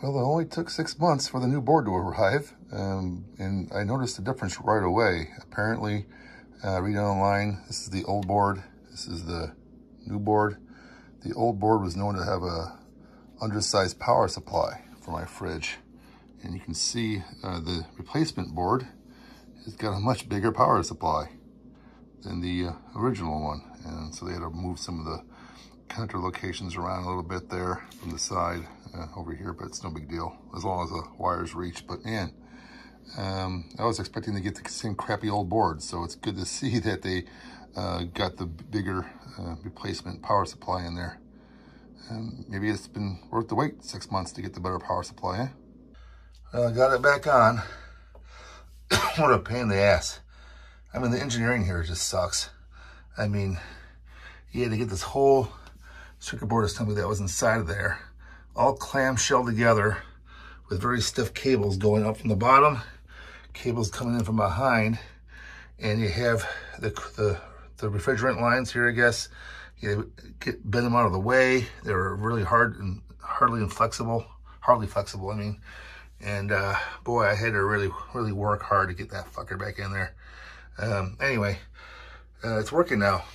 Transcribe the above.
Well, it only took 6 months for the new board to arrive, and I noticed the difference right away. Apparently, reading online, this is the old board, this is the new board. The old board was known to have a undersized power supply for my fridge, and you can see the replacement board has got a much bigger power supply than the original one, and so they had to move some of the connector locations around a little bit there from the side over here, but it's no big deal as long as the wires reach. But man, I was expecting to get the same crappy old board, so it's good to see that they got the bigger replacement power supply in there. Maybe it's been worth the wait, 6 months to get the better power supply, eh? Well, I got it back on. What a pain in the ass. I mean, the engineering here just sucks. I mean, you had to get this whole circuit board assembly that was inside of there, all clamshell together with very stiff cables going up from the bottom, cables coming in from behind, and you have the refrigerant lines here, I guess. You bend them out of the way. They were really hardly flexible, I mean. And boy, I had to really work hard to get that fucker back in there. Anyway, it's working now.